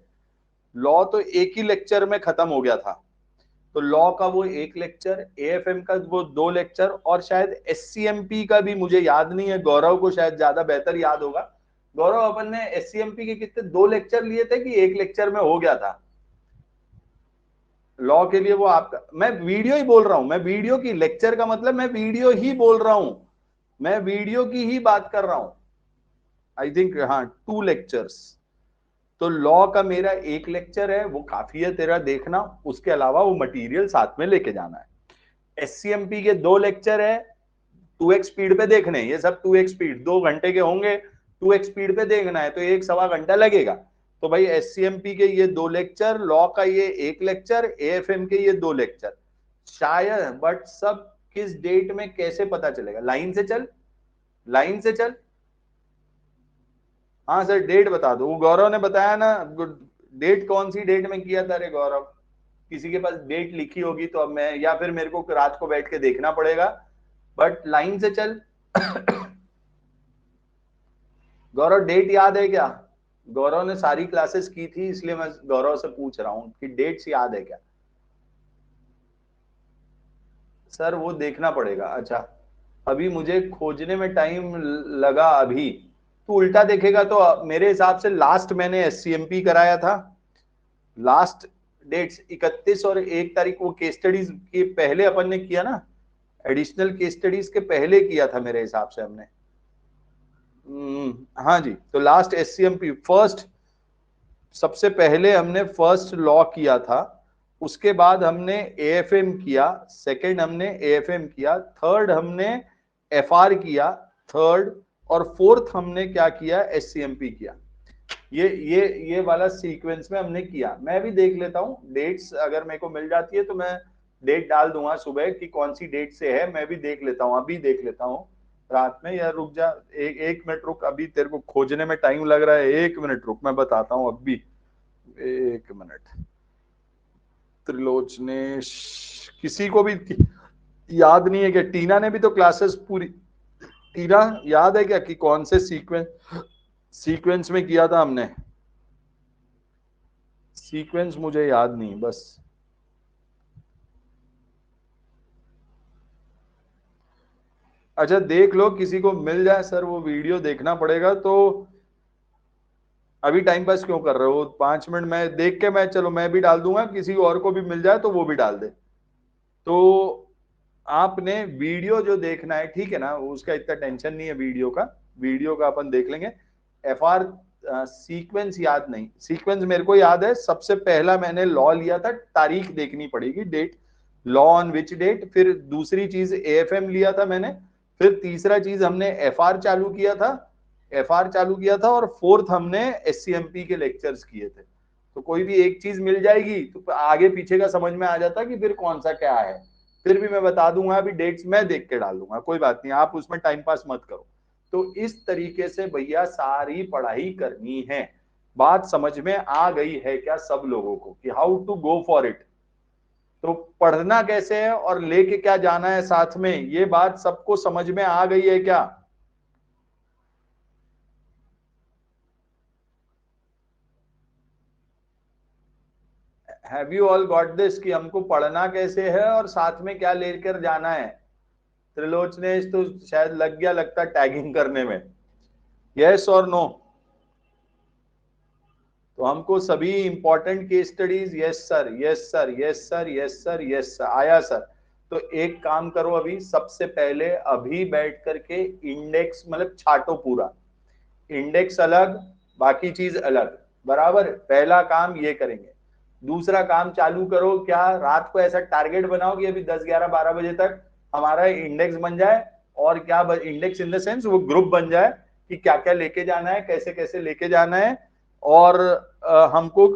लॉ तो एक ही लेक्चर में खत्म हो गया था, तो लॉ का वो 1 लेक्चर, एएफएम का वो 2 लेक्चर, और शायद एससीएमपी का भी मुझे याद नहीं है, गौरव को शायद ज्यादा बेहतर याद होगा, गौरव अपन ने एससीएमपी के कितने 2 लेक्चर लिए थे कि एक लेक्चर में हो गया था लॉ के लिए? वो आपका, मैं वीडियो ही बोल रहा हूं, मैं वीडियो की, लेक्चर का मतलब मैं वीडियो ही बोल रहा हूं, मैं वीडियो की ही बात कर रहा हूं। आई थिंक हाँ 2 लेक्चर्स। तो लॉ का मेरा एक लेक्चर है, वो काफी है तेरा देखना, उसके अलावा वो मटेरियल साथ में लेके जाना है। एससीएमपी के 2 लेक्चर है, 2x स्पीड पे देखने, ये सब 2x स्पीड 2 घंटे के होंगे, 2x स्पीड पे देखना है तो 1-1.25 घंटा लगेगा। तो भाई एससीएमपी के ये 2 लेक्चर, लॉ का ये एक लेक्चर, एएफएम के ये 2 लेक्चर शायद, बट सब किस डेट में कैसे पता चलेगा? लाइन से चल, लाइन से चल। हाँ सर डेट बता दो, वो गौरव ने बताया ना, डेट कौन सी डेट में किया था रे गौरव? किसी के पास डेट लिखी होगी तो अब मैं, या फिर मेरे को रात को बैठ के देखना पड़ेगा, बट लाइन से चल। गौरव डेट याद है क्या? गौरव ने सारी क्लासेस की थी इसलिए मैं गौरव से पूछ रहा हूं कि डेट्स याद है क्या? सर वो देखना पड़ेगा। अच्छा अभी मुझे खोजने में टाइम लगा अभी, तू उल्टा देखेगा तो मेरे हिसाब से लास्ट मैंने एससीएमपी कराया था, लास्ट डेट्स 31 और 1 तारीख, वो केस स्टडीज के पहले अपन ने किया ना, एडिशनल केस स्टडीज के पहले किया था मेरे हिसाब से हमने। हाँ जी, तो लास्ट एससीएमपी फर्स्ट, सबसे पहले हमने फर्स्ट लॉ किया था, उसके बाद हमने एएफएम किया, सेकंड हमने एएफएम किया, थर्ड हमने एफआर किया, थर्ड, और फोर्थ हमने क्या किया? एससीएमपी किया। ये वाला सीक्वेंस में हमने किया। मैं भी देख लेता हूँ डेट्स, अगर मेरे को मिल जाती है तो मैं डेट डाल दूंगा सुबह कि कौन सी डेट से है, मैं भी देख लेता हूँ, अभी देख लेता हूँ रात में। या रुक जा, एक मिनट रुक, अभी तेरे को खोजने में टाइम लग रहा है, 1 मिनट रुक, मैं बताता हूँ अभी, 1 मिनट। त्रिलोचनेश, किसी को भी याद नहीं है क्या? टीना ने भी तो क्लासेस पूरी, टीना याद है क्या कि कौन से सीक्वेंस में किया था हमने? सीक्वेंस मुझे याद नहीं बस। अच्छा देख लो, किसी को मिल जाए सर, वो वीडियो देखना पड़ेगा। तो अभी टाइम पास क्यों कर रहे हो? 5 मिनट में देख के मैं, चलो मैं भी डाल दूंगा, किसी और को भी मिल जाए तो वो भी डाल दे। तो आपने वीडियो जो देखना है, ठीक है ना, उसका इतना टेंशन नहीं है वीडियो का, वीडियो का अपन देख लेंगे। एफआर सीक्वेंस याद नहीं, सीक्वेंस मेरे को याद है, सबसे पहला मैंने लॉ लिया था, तारीख देखनी पड़ेगी, date, law on which date, फिर दूसरी चीज एएफएम लिया था मैंने, फिर तीसरा चीज हमने एफआर चालू किया था, एफआर चालू किया था, और फोर्थ हमने एससीएमपी के लेक्चर्स किए थे। तो कोई भी एक चीज मिल जाएगी तो आगे पीछे का समझ में आ जाता कि फिर कौन सा क्या है, फिर भी मैं बता दूंगा, अभी डेट्स मैं देख के डाल दूंगा, कोई बात नहीं, आप उसमें टाइम पास मत करो। तो इस तरीके से भैया सारी पढ़ाई करनी है। बात समझ में आ गई है क्या सब लोगों को कि how to go for it? तो पढ़ना कैसे है और लेके क्या जाना है साथ में, ये बात सबको समझ में आ गई है क्या? Have you all got this कि हमको पढ़ना कैसे है और साथ में क्या लेकर जाना है? त्रिलोचनेश तो शायद लग गया लगता टैगिंग करने में, यस और नो? तो हमको सभी important case studies, yes sir, yes sir, yes sir, yes sir, yes sir, आया सर। तो एक काम करो, अभी सबसे पहले अभी बैठ करके इंडेक्स मतलब छाटो पूरा, इंडेक्स अलग, बाकी चीज अलग, बराबर, पहला काम ये करेंगे। दूसरा काम चालू करो, क्या रात को ऐसा टारगेट बनाओ कि अभी 10, 11, 12 बजे तक हमारा इंडेक्स बन जाए, और क्या इंडेक्स इन द सेंस वो ग्रुप बन जाए कि क्या क्या लेके जाना है, कैसे कैसे लेके जाना है, और हमको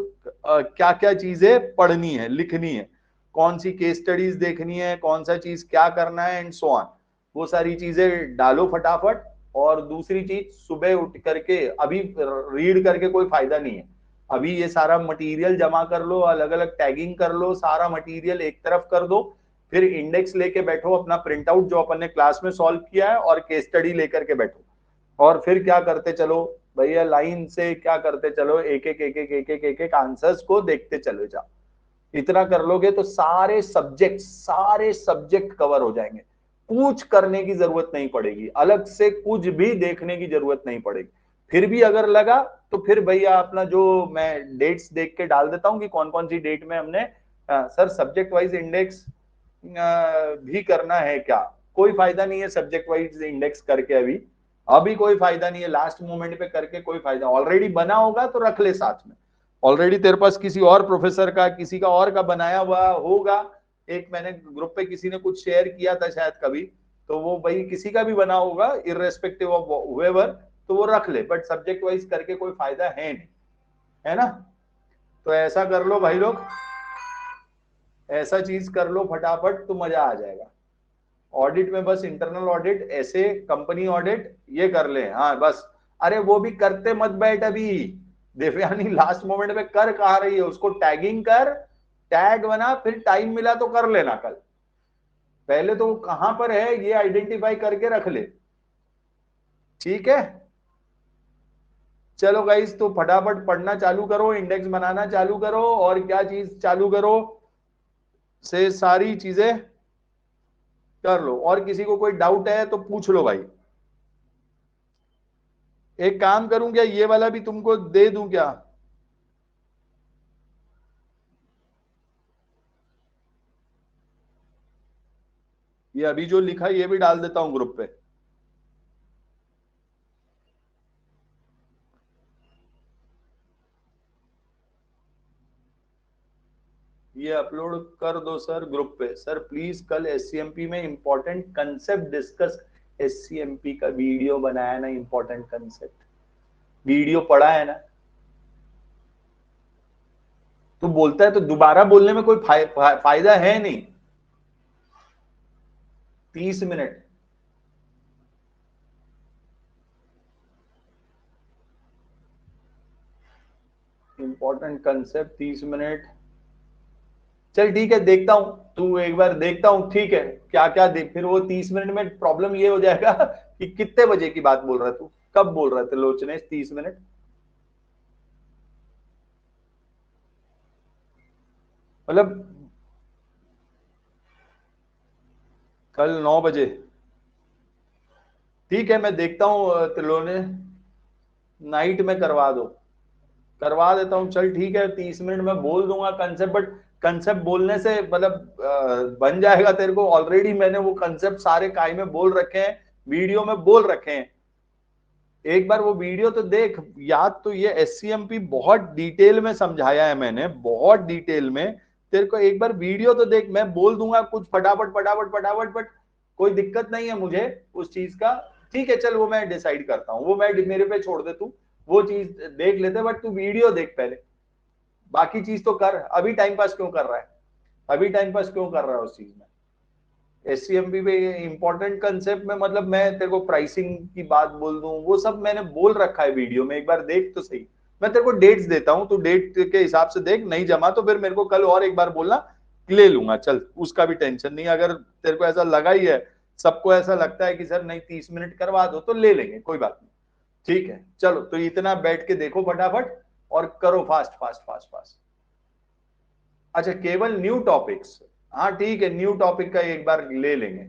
क्या क्या चीजें पढ़नी है, लिखनी है, कौन सी केस स्टडीज देखनी है, कौन सा चीज क्या करना है, एंड सो ऑन, वो सारी चीजें डालो फटाफट। और दूसरी चीज, सुबह उठ करके अभी रीड करके कोई फायदा नहीं है, अभी ये सारा मटेरियल जमा कर लो, अलग अलग टैगिंग कर लो, सारा मटेरियल एक तरफ कर दो, फिर इंडेक्स लेके बैठो, अपना प्रिंट आउट जो अपन ने क्लास में सॉल्व किया है और केस स्टडी लेकर के बैठो, और फिर क्या करते चलो भैया, लाइन से क्या करते चलो, एक एक एक एक एक एक एक एक आंसर्स को देखते चले जाओ। इतना कर लोगे तो सारे सब्जेक्ट कवर हो जाएंगे, कुछ करने की जरूरत नहीं पड़ेगी, अलग से कुछ भी देखने की जरूरत नहीं पड़ेगी। फिर भी अगर लगा तो फिर भैया अपना जो मैं डेट्स देख के डाल देता हूँ कि कौन कौन सी डेट में हमने सर सब्जेक्ट वाइज इंडेक्स भी करना है क्या? कोई फायदा नहीं है सब्जेक्ट वाइज इंडेक्स करके, अभी कोई फायदा नहीं है, लास्ट मोमेंट पे करके कोई फायदा। ऑलरेडी बना होगा तो रख ले साथ में, ऑलरेडी तेरे पास किसी और प्रोफेसर का किसी का और का बनाया हुआ होगा। एक मैंने ग्रुप पे किसी ने कुछ शेयर किया था शायद कभी, तो वो भाई किसी का भी बना होगा इररेस्पेक्टिव ऑफ व्होएवर, तो वो रख ले, बट सब्जेक्ट वाइज करके कोई फायदा है नहीं, है ना? तो ऐसा कर लो भाई लोग, ऐसा चीज कर लो फटाफट तो मजा आ जाएगा। ऑडिट में बस इंटरनल ऑडिट, ऐसे कंपनी ऑडिट ये कर ले, हाँ बस। अरे वो भी करते मत बैठ अभी, देवयानी लास्ट मोमेंट में कर कहा रही है, उसको टैगिंग कर, टैग बना, फिर टाइम मिला तो कर लेना कल। पहले तो कहां पर है ये आइडेंटिफाई करके रख ले, ठीक है? चलो गाइस, तो फटाफट पढ़ना चालू करो, इंडेक्स बनाना चालू करो, और क्या चीज चालू करो से सारी चीजें कर लो। और किसी को कोई डाउट है तो पूछ लो भाई। एक काम करूं क्या, ये वाला भी तुमको दे दूं क्या? ये अभी जो लिखा ये भी डाल देता हूं ग्रुप पे। ये अपलोड कर दो सर ग्रुप पे। सर प्लीज कल एससीएमपी में इंपॉर्टेंट कंसेप्ट डिस्कस, एससीएमपी का वीडियो बनाया ना, इंपॉर्टेंट कंसेप्ट वीडियो पढ़ा है ना? तो बोलता है तो दोबारा बोलने में कोई फायदा है नहीं। 30 मिनट, इंपॉर्टेंट कंसेप्ट 30 मिनट। चल ठीक है, देखता हूं, तू एक बार देखता हूं, ठीक है? क्या क्या देख, फिर वो 30 मिनट में प्रॉब्लम ये हो जाएगा कि कितने बजे की बात बोल रहा है तू, कब बोल रहा था लोचने 30 मिनट? मतलब कल 9 बजे? ठीक है, मैं देखता हूँ त्रिलोने, नाइट में करवा दो, करवा देता हूँ। चल ठीक है, 30 मिनट में बोल दूंगा कंसेप्ट, बट कंसेप्ट बोलने से मतलब बन जाएगा तेरे को, ऑलरेडी मैंने वो कंसेप्ट सारे काय में बोल रखे हैं, वीडियो में बोल रखे हैं। एक बार वो वीडियो तो देख, याद तो ये एससीएमपी बहुत डिटेल में समझाया है मैंने, बहुत डिटेल में। तेरे को एक बार वीडियो तो देख, मैं बोल दूंगा कुछ फटाफट फटाफट फटाफट, बट कोई दिक्कत नहीं है मुझे उस चीज का। ठीक है चल, वो मैं डिसाइड करता हूँ, वो मैं मेरे पे छोड़ दे तू, वो चीज देख लेते, बट तू वीडियो देख पहले, बाकी चीज तो कर। अभी टाइम पास क्यों कर रहा है, अभी टाइम पास क्यों कर रहा है उस चीज में? एससीएमपी पे इंपॉर्टेंट कंसेप्ट में मतलब मैं तेरे को प्राइसिंग की बात बोल दूं, वो सब मैंने बोल रखा है वीडियो में, एक बार देख तो सही। मैं तेरे को डेट्स देता हूं, तू डेट के हिसाब से देख, नहीं जमा तो फिर मेरे को कल और एक बार बोलना, ले लूंगा। चल उसका भी टेंशन नहीं, अगर तेरे को ऐसा लगा ही है, सबको ऐसा लगता है कि सर नहीं 30 मिनट करवा दो, तो ले लेंगे, कोई बात नहीं। ठीक है चलो, तो इतना बैठ के देखो फटाफट और करो फास्ट फास्ट फास्ट फास्ट। अच्छा, केवल न्यू टॉपिक्स, हाँ ठीक है, न्यू टॉपिक का एक बार ले लेंगे।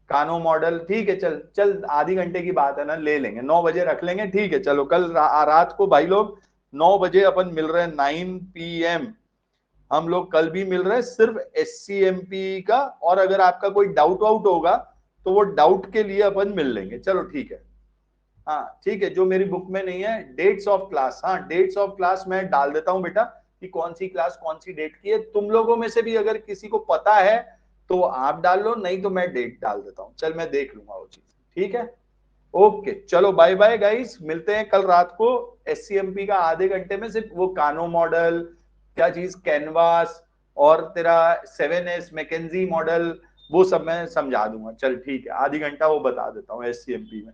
कानो मॉडल, ठीक है, चल चल, आधी घंटे की बात है ना, ले लेंगे, 9 बजे रख लेंगे। ठीक है चलो, कल रात को भाई लोग 9 बजे अपन मिल रहे हैं, 9 PM हम लोग कल भी मिल रहे हैं, सिर्फ एससीएमपी का। और अगर आपका कोई डाउट वाउट होगा तो वो डाउट के लिए अपन मिल लेंगे, चलो ठीक है। हाँ ठीक है, जो मेरी बुक में नहीं है, डेट्स ऑफ क्लास, हाँ डेट्स ऑफ क्लास मैं डाल देता हूँ बेटा, कि कौन सी क्लास कौन सी डेट की है। तुम लोगों में से भी अगर किसी को पता है तो आप डाल लो, नहीं तो मैं डेट डाल देता हूँ, चल मैं देख लूंगा वो चीज, ठीक है? ओके चलो, बाय बाय गाइस, मिलते हैं कल रात को। एससीएमपी का आधे घंटे में सिर्फ वो कानो मॉडल, क्या चीज, कैनवास, और तेरा 7S मैकेंजी मॉडल, वो सब मैं समझा दूंगा। चल ठीक है, आधी घंटा वो बता देता हूँ एससीएमपी में,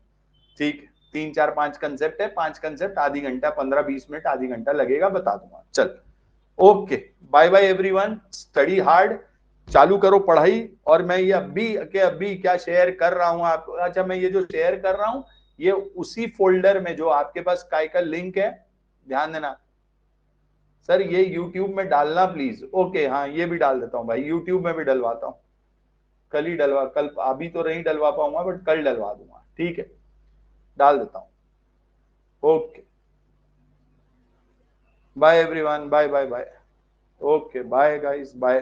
ठीक है? 3 4 5 कंसेप्ट है, 5 कंसेप्ट, आधी घंटा, 15 20 मिनट, आधी घंटा लगेगा, बता दूंगा। चल okay, bye bye everyone, study hard, चालू करो पढ़ाई। और मैं ये अभी क्या शेयर कर रहा हूं आप, अच्छा मैं ये जो शेयर कर रहा हूं, ये उसी फोल्डर में जो आपके पास काय का लिंक है, ध्यान देना। सर ये यूट्यूब में डालना प्लीज, ओके हाँ ये भी डाल देता हूँ भाई, यूट्यूब में भी डलवाता हूँ, कल ही डलवा, कल अभी तो नहीं डलवा पाऊंगा, बट कल डलवा दूंगा, ठीक है? डाल देता हूँ, okay, bye everyone, bye bye bye. Okay, bye guys, bye.